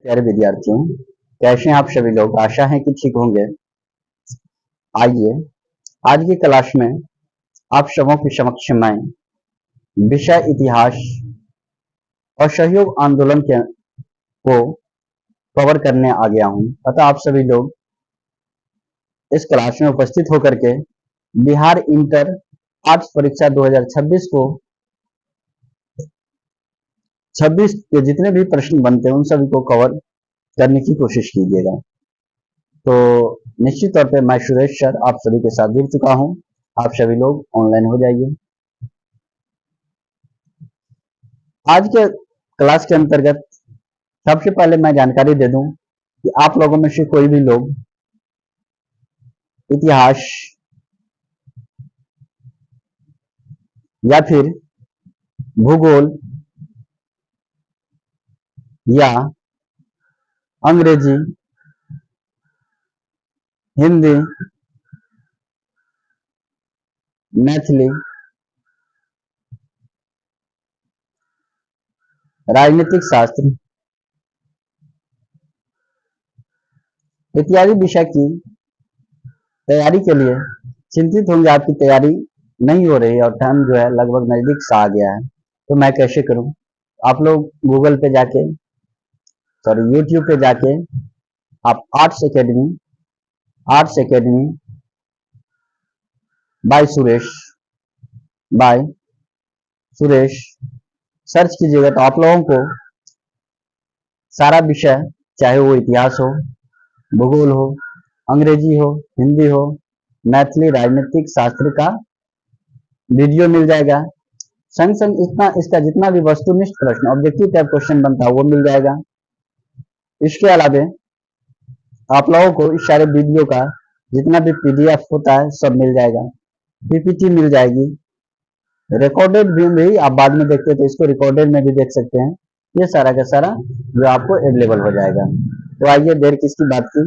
प्यारे विद्यार्थियों, कैसे हैं आप सभी लोग। आशा है कि ठीक होंगे। आइए आज की क्लास में आप सबों के समक्ष मैं विषय इतिहास असहयोग आंदोलन को कवर करने आ गया हूं। अतः आप सभी लोग इस क्लास में उपस्थित होकर के बिहार इंटर आर्ट्स परीक्षा 2026 को 26 के जितने भी प्रश्न बनते हैं उन सभी को कवर करने की कोशिश कीजिएगा। तो निश्चित तौर पे मैं सुरेश सर आप सभी के साथ जुड़ चुका हूं। आप सभी लोग ऑनलाइन हो जाइए। आज के क्लास के अंतर्गत सबसे पहले मैं जानकारी दे दूं कि आप लोगों में से कोई भी लोग इतिहास या फिर भूगोल या अंग्रेजी, हिंदी, मैथिली, राजनीतिक शास्त्र इत्यादि विषय की तैयारी के लिए चिंतित होंगे। आपकी तैयारी नहीं हो रही और टाइम जो है लगभग नजदीक सा आ गया है, तो मैं कैसे करूं। आप लोग गूगल पे जाके यूट्यूब पे जाके आप arts academy by Suresh search कीजिएगा तो आप लोगों को सारा विषय, चाहे वो इतिहास हो, भूगोल हो, अंग्रेजी हो, हिंदी हो, मैथिली, राजनीतिक शास्त्र का वीडियो मिल जाएगा। संग संग इसका जितना भी वस्तुनिष्ठ प्रश्न, ऑब्जेक्टिव टाइप क्वेश्चन बनता है वो मिल जाएगा। इसके अलावा आप लोगों को इस सारे वीडियो का जितना भी पीडीएफ होता है सब मिल जाएगा, पीपीटी मिल जाएगी, रिकॉर्डेड भी आप बाद में देखते हैं तो इसको रिकॉर्डेड में भी देख सकते हैं। ये सारा का सारा जो आपको अवेलेबल हो जाएगा। तो आइए देर किसकी बात की,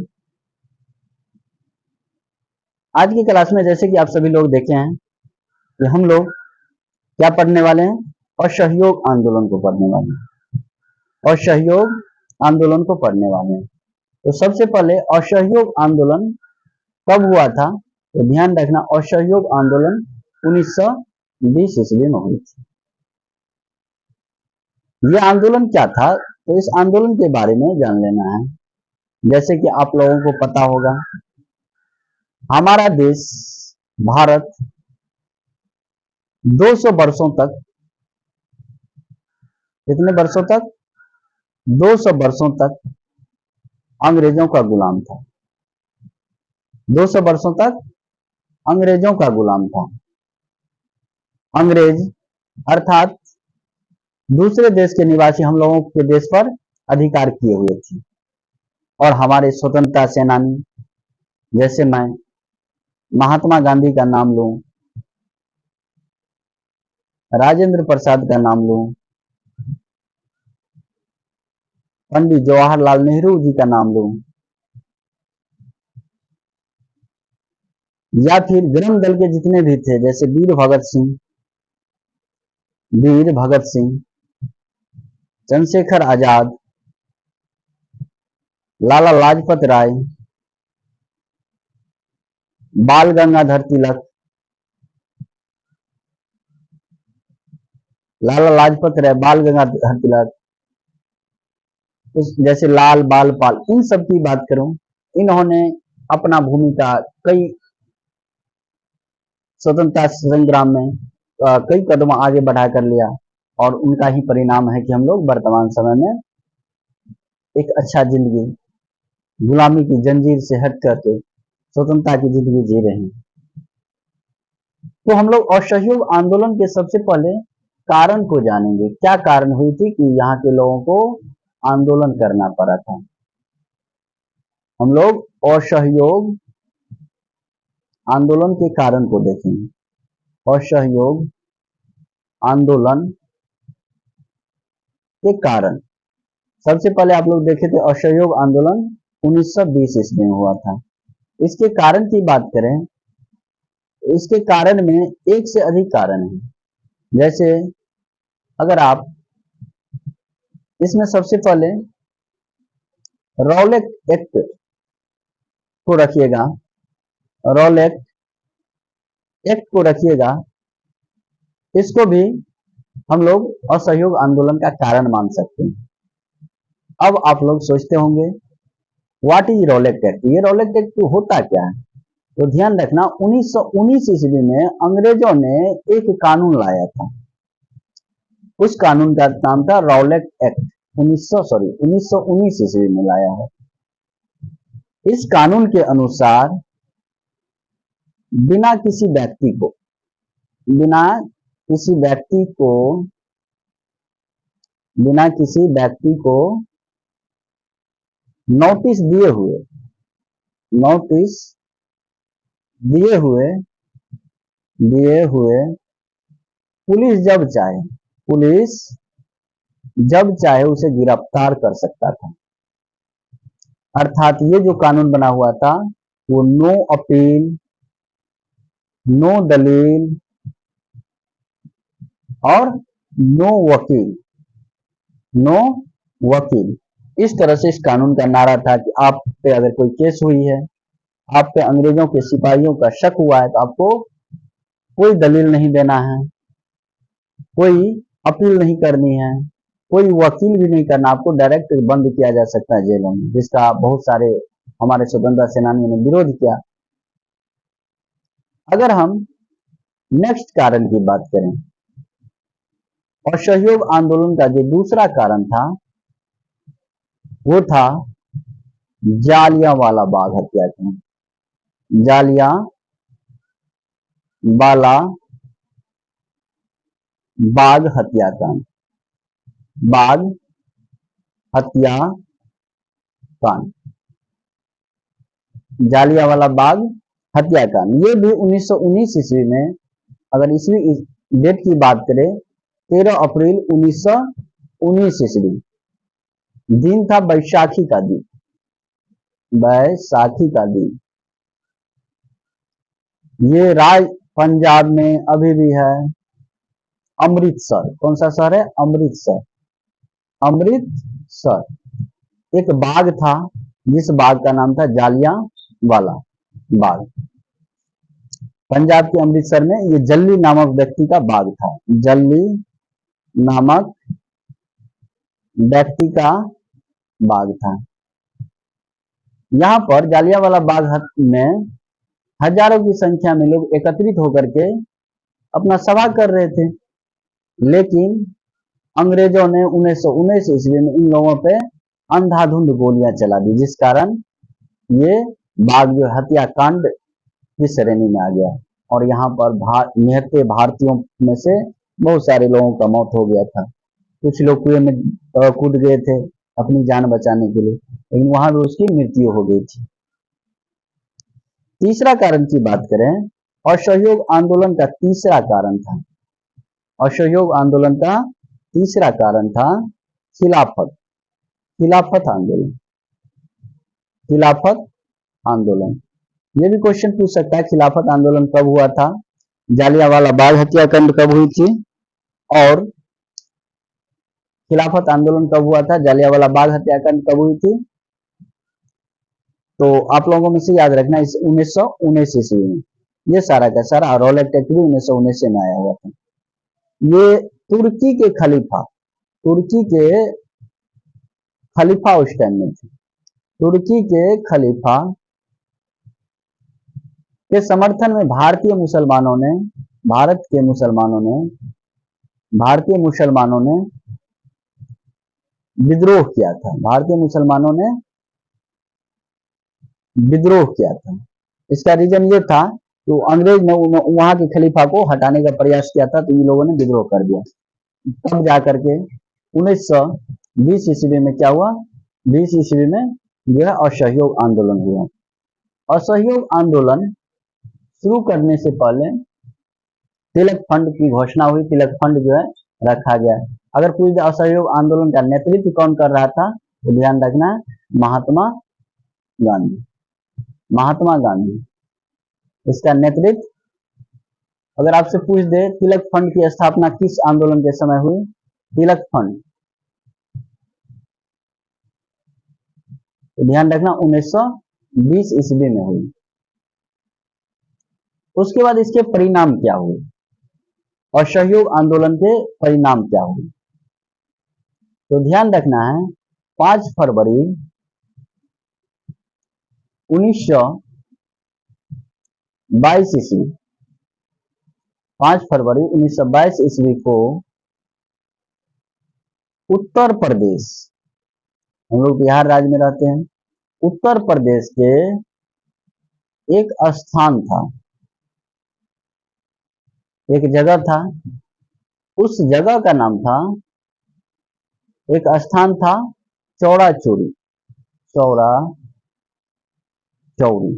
आज की क्लास में जैसे कि आप सभी लोग देखे हैं कि हम लोग क्या पढ़ने वाले हैं, असहयोग आंदोलन को पढ़ने वाले हैं। असहयोग आंदोलन को पढ़ने वाले हैं। तो सबसे पहले असहयोग आंदोलन कब हुआ था, तो ध्यान रखना असहयोग आंदोलन 1920 ईस्वी में हुई थी। यह आंदोलन क्या था, तो इस आंदोलन के बारे में जान लेना है। जैसे कि आप लोगों को पता होगा, हमारा देश भारत 200 वर्षों तक, कितने वर्षों तक, 200 वर्षों तक अंग्रेजों का गुलाम था। 200 वर्षों तक अंग्रेजों का गुलाम था। अंग्रेज अर्थात दूसरे देश के निवासी हम लोगों के देश पर अधिकार किए हुए थे। और हमारे स्वतंत्रता सेनानी, जैसे मैं महात्मा गांधी का नाम लूं, राजेंद्र प्रसाद का नाम लूं, पंडित जवाहरलाल नेहरू जी का नाम लूं, या फिर गृह दल के जितने भी थे, जैसे वीर भगत सिंह, चंद्रशेखर आजाद, लाला लाजपत राय, बाल गंगाधर तिलक, लाला लाजपत राय, बाल गंगाधर तिलक, जैसे लाल बाल पाल, इन सब की बात करूं, इन्होंने अपना भूमिका कई स्वतंत्रता संग्राम में कई कदम आगे बढ़ा कर लिया। और उनका ही परिणाम है कि हम लोग वर्तमान समय में एक अच्छा जिंदगी, गुलामी की जंजीर से हट करके स्वतंत्रता की जिंदगी जी रहे हैं। तो हम लोग असहयोग आंदोलन के सबसे पहले कारण को जानेंगे। क्या कारण हुई थी कि यहाँ के लोगों को आंदोलन करना पड़ा था। हम लोग असहयोग आंदोलन के कारण को देखेंगे। असहयोग आंदोलन के कारण सबसे पहले आप लोग देखे थे, असहयोग आंदोलन 1920 ईस्वी में हुआ था। इसके कारण की बात करें, इसके कारण में एक से अधिक कारण है। जैसे अगर आप इसमें सबसे पहले रॉलेट एक्ट को रखिएगा, रॉलेट एक्ट को रखिएगा, इसको भी हम लोग असहयोग आंदोलन का कारण मान सकते हैं। अब आप लोग सोचते होंगे व्हाट इज रॉलेट एक्ट, ये रॉलेट एक्ट होता क्या है? तो ध्यान रखना 1919 ईस्वी में अंग्रेजों ने एक कानून लाया था, उस कानून का नाम था रॉलेट एक्ट। 1919 ईस्वी में लाया है। इस कानून के अनुसार बिना किसी व्यक्ति को बिना किसी व्यक्ति को बिना किसी व्यक्ति को नोटिस दिए हुए नोटिस दिए हुए दिए हुए पुलिस जब चाहे उसे गिरफ्तार कर सकता था। अर्थात ये जो कानून बना हुआ था वो नो अपील, नो दलील और नो वकील, इस तरह से इस कानून का नारा था कि आप पे अगर कोई केस हुई है, आप पे अंग्रेजों के सिपाहियों का शक हुआ है, तो आपको कोई दलील नहीं देना है, कोई अपील नहीं करनी है, कोई वकील भी नहीं करना, आपको डायरेक्ट बंद किया जा सकता है जेलों में, जिसका बहुत सारे हमारे स्वतंत्रता सेनानियों ने विरोध किया। अगर हम नेक्स्ट कारण की बात करें, असहयोग आंदोलन का जो दूसरा कारण था वो था जालियांवाला बाग हत्याकांड। जालियांवाला बाग हत्याकांड, बाग हत्याकांड, जालियांवाला बाग हत्याकांड, ये भी 1919 ईस्वी में, अगर ईस्वी डेट की बात करें 13 अप्रैल 1919 ईस्वी, दिन था बैसाखी का दिन, बैसाखी का दिन। ये राज पंजाब में अभी भी है, अमृतसर, कौन सा शहर है? अमृतसर। अमृतसर एक बाग था जिस बाग का नाम था जालियांवाला बाग। पंजाब के अमृतसर में ये जल्ली नामक व्यक्ति का बाग था, जल्ली नामक व्यक्ति का बाग था। यहां पर जालियांवाला बाग में हजारों की संख्या में लोग एकत्रित होकर के अपना सभा कर रहे थे, लेकिन अंग्रेजों ने 1919 ईस्वी में इन लोगों पे अंधाधुंध गोलियां चला दी, जिस कारण ये बाग जो हत्याकांड की श्रेणी में आ गया और यहाँ पर निहत्थे भारतीयों में से बहुत सारे लोगों का मौत हो गया था। कुछ लोग कुएं में कूद गए थे अपनी जान बचाने के लिए, लेकिन वहां भी उसकी मृत्यु हो गई थी। तीसरा कारण की बात करें, असहयोग आंदोलन का तीसरा कारण था, असहयोग आंदोलन का तीसरा कारण था खिलाफत आंदोलन। खिलाफत आंदोलन, ये भी क्वेश्चन पूछ सकता है, खिलाफत आंदोलन कब हुआ था, जालियांवाला बाग हत्याकांड कब हुई थी, और खिलाफत आंदोलन कब हुआ था, जालियांवाला बाग हत्याकांड कब हुई थी। तो आप लोगों में से याद रखना, इस 1919 ईस्वी में ये सारा का सारा रॉलेट एक्ट भी 1919 में आया हुआ था। ये तुर्की के खलीफा उस टाइम में थे, तुर्की के खलीफा के समर्थन में भारतीय मुसलमानों ने विद्रोह किया था। इसका रीजन ये था तो अंग्रेज ने वहां के खलीफा को हटाने का प्रयास किया था, तो इन लोगों ने विद्रोह कर दिया। तब जाकर के 1920 ईस्वी में क्या हुआ, 20 ईस्वी में जो है असहयोग आंदोलन हुआ। असहयोग आंदोलन शुरू करने से पहले तिलक फंड की घोषणा हुई, तिलक फंड जो है रखा गया। अगर पूछ दे असहयोग आंदोलन का नेतृत्व कौन कर रहा था, तो ध्यान रखना महात्मा गांधी इसका नेतृत्व। अगर आपसे पूछ दे तिलक फंड की स्थापना किस आंदोलन के समय हुई, तिलक फंड तो ध्यान रखना 1920 ईस्वी में हुई। उसके बाद इसके परिणाम क्या हुए, असहयोग आंदोलन के परिणाम क्या हुए, तो ध्यान रखना है 5 फरवरी 1922 ईस्वी, 5 फरवरी 1922 ईस्वी को उत्तर प्रदेश, हम लोग बिहार राज्य में रहते हैं, उत्तर प्रदेश के एक स्थान था, एक जगह था, उस जगह का नाम था, एक स्थान था चौरा चौरी, चौरा चौरी,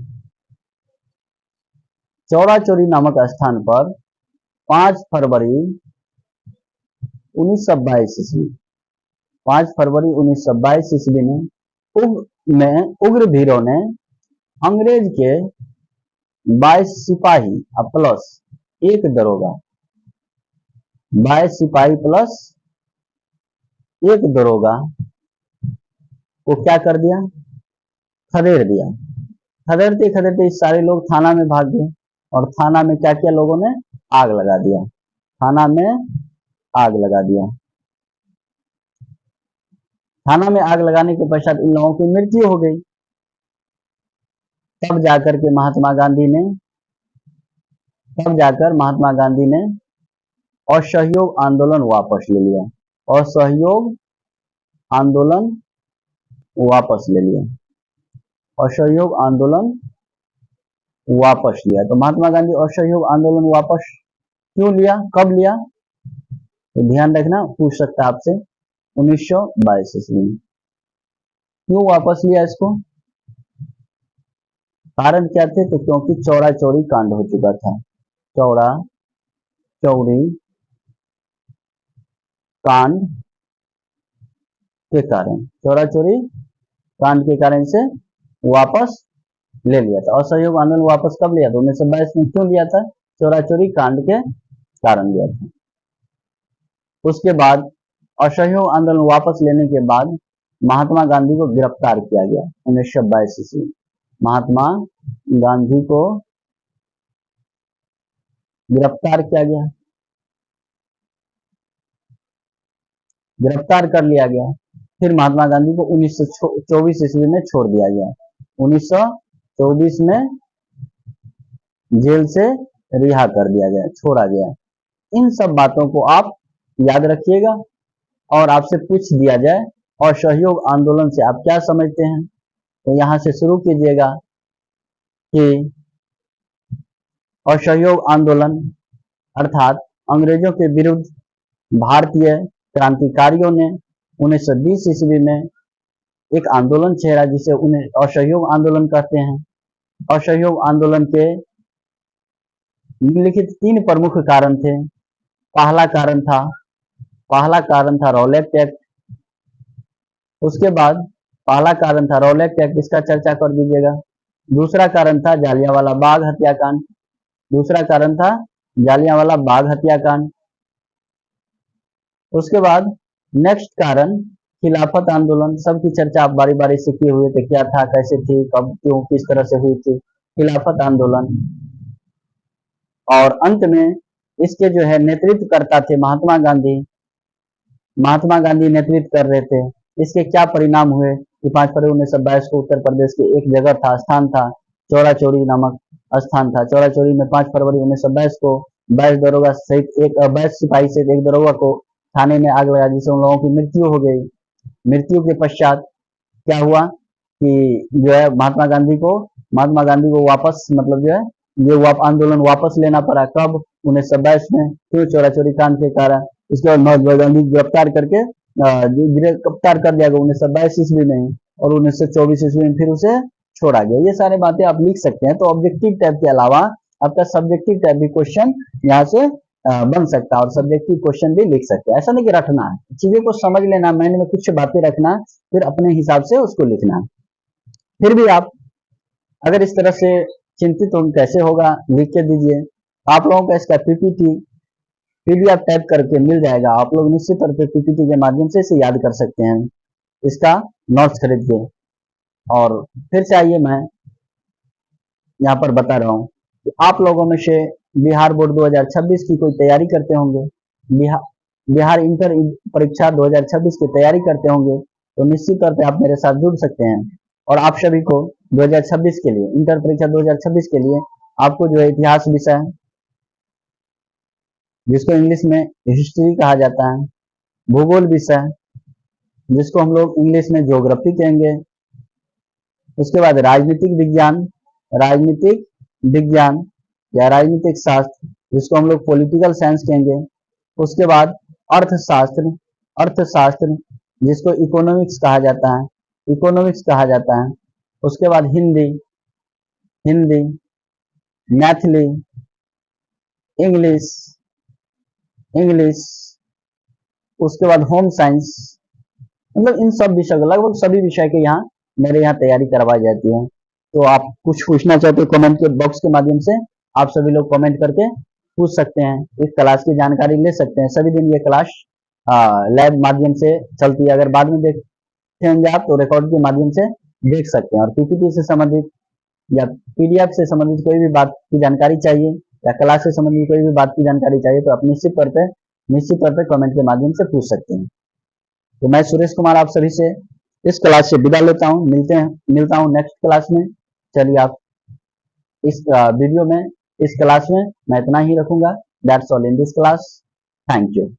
चौरा चौरी नामक स्थान पर 5 फरवरी 1922 ईस्वी, 5 फरवरी 1922 ईस्वी में उग्र भीरों ने अंग्रेज के 22 सिपाही प्लस एक दरोगा, 22 सिपाही प्लस एक दरोगा को क्या कर दिया, खदेड़ दिया। खदेड़ते खदेड़ते इस सारे लोग थाना में भाग गए और थाना में क्या किया लोगों ने, आग लगा दिया, थाना में आग लगा दिया। थाना में आग लगाने के पश्चात इन लोगों की मृत्यु हो गई। तब जाकर महात्मा गांधी ने असहयोग आंदोलन वापस ले लिया, असहयोग आंदोलन वापस ले लिया, असहयोग आंदोलन वापस लिया। तो महात्मा गांधी असहयोग आंदोलन वापस क्यों लिया, कब लिया, तो ध्यान रखना, पूछ सकता है आपसे 1922 ईस्वी में क्यों वापस लिया इसको, कारण क्या थे, तो क्योंकि चौरा चौरी कांड हो चुका था, चौरा चौरी कांड के कारण, चौरा चौरी कांड के कारण से वापस ले लिया था। असहयोग आंदोलन वापस कब लिया था, 1922 में क्यों लिया था, चौरा चौरी कांड के कारण लिया था। उसके बाद असहयोग आंदोलन वापस लेने के बाद महात्मा गांधी को गिरफ्तार किया गया 1922 ईस्वी, महात्मा गांधी को गिरफ्तार किया गया, गिरफ्तार कर लिया गया। फिर महात्मा गांधी को 1924 ईस्वी में छोड़ दिया गया, 1924 में जेल से रिहा कर दिया गया, छोड़ा गया। इन सब बातों को आप याद रखिएगा और आपसे पूछ दिया जाए असहयोग आंदोलन से आप क्या समझते हैं, तो यहां से शुरू कीजिएगा कि असहयोग आंदोलन अर्थात अंग्रेजों के विरुद्ध भारतीय क्रांतिकारियों ने 1920 ईस्वी में एक आंदोलन छेड़ा जिसे उन्हें असहयोग आंदोलन कहते हैं। असहयोग आंदोलन के निम्नलिखित 3 प्रमुख कारण थे। पहला कारण था रॉलेट एक्ट। उसके बाद पहला कारण था रॉलेट एक्ट, इसका चर्चा कर दीजिएगा। दूसरा कारण था जालियांवाला बाग हत्याकांड, दूसरा कारण था जालियांवाला बाग हत्याकांड। उसके बाद नेक्स्ट कारण खिलाफत आंदोलन, सबकी चर्चा आप बारी बारी से किए हुए थे, क्या था, कैसे थी, कब, क्यों, किस तरह से हुई थी खिलाफत आंदोलन। और अंत में इसके जो है नेतृत्व करता थे महात्मा गांधी, महात्मा गांधी नेतृत्व कर रहे थे। इसके क्या परिणाम हुए कि 5 फरवरी 1922 को उत्तर प्रदेश के एक जगह था, स्थान था, चौरा चौरी नामक स्थान था। चौरा चौरी में 5 फरवरी 1922 को 22 दरोगा सहित 22 सिपाही सहित एक दरोगा को थाने में आग लगा, जिससे उन लोगों की मृत्यु हो गई। मृत्यु के पश्चात क्या हुआ कि जो है महात्मा गांधी को वापस मतलब जो है ये आंदोलन वापस लेना पड़ा। कब, 1922 में, क्यों, चौरा चौरी कांड के कारण। इसके बाद महात्मा गांधी गिरफ्तार कर दिया गया 1922 ईस्वी में, और 1924 ईस्वी में फिर उसे छोड़ा गया। ये सारे बातें आप लिख सकते हैं। तो ऑब्जेक्टिव टाइप के अलावा आपका सब्जेक्टिव टाइप भी क्वेश्चन यहाँ से बन सकता है और सब्जेक्टिव क्वेश्चन भी लिख सकते हैं। ऐसा नहीं कि रटना है, चीजों को समझ लेना, माइंड में कुछ बातें रखना, फिर अपने हिसाब से उसको लिखना। फिर भी आप अगर इस तरह से चिंतित हो कैसे होगा, लिख के दीजिए। आप लोगों का इसका पीपीटी पीडीएफ टाइप करके मिल जाएगा, आप लोग निश्चित तौर पर पीपीटी के माध्यम से इसे याद कर सकते हैं, इसका नोट्स खरीद के। और फिर से आइए मैं यहाँ पर बता रहा हूँ कि आप लोगों में से बिहार बोर्ड 2026 की कोई तैयारी करते होंगे, बिहार बिहार इंटर परीक्षा 2026 की तैयारी करते होंगे, तो निश्चित तौर पे आप मेरे साथ जुड़ सकते हैं। और आप सभी को 2026 के लिए, इंटर परीक्षा 2026 के लिए आपको जो है इतिहास विषय, जिसको इंग्लिश में हिस्ट्री कहा जाता है, भूगोल विषय, जिसको हम लोग इंग्लिश में ज्योग्राफी कहेंगे, उसके बाद राजनीतिक विज्ञान या राजनीतिक शास्त्र, जिसको हम लोग पॉलिटिकल साइंस कहेंगे, उसके बाद अर्थशास्त्र अर्थशास्त्र जिसको इकोनॉमिक्स कहा जाता है, उसके बाद हिंदी हिंदी मैथिली, इंग्लिश इंग्लिश उसके बाद होम साइंस, मतलब इन सब विषय लगभग सभी विषय के यहाँ मेरे यहाँ तैयारी करवाई जाती है। तो आप कुछ पूछना चाहते हो कमेंट के बॉक्स के माध्यम से, आप सभी लोग कमेंट करके पूछ सकते हैं, इस क्लास की जानकारी ले सकते हैं। सभी दिन ये क्लास लैब माध्यम से चलती है, अगर बाद में देखेंगे आप तो रिकॉर्ड के माध्यम से देख सकते हैं। और पीपीटी से संबंधित या पीडीएफ से संबंधित कोई भी बात की जानकारी चाहिए या क्लास से संबंधित कोई भी बात की जानकारी चाहिए, तो आप निश्चित तौर पर कमेंट के माध्यम से पूछ सकते हैं। तो मैं सुरेश कुमार आप सभी से इस क्लास से विदा लेता हूँ, मिलता हूँ नेक्स्ट क्लास में। चलिए, आप इस वीडियो में, इस क्लास में मैं इतना ही रखूंगा। That's all in this class. Thank you.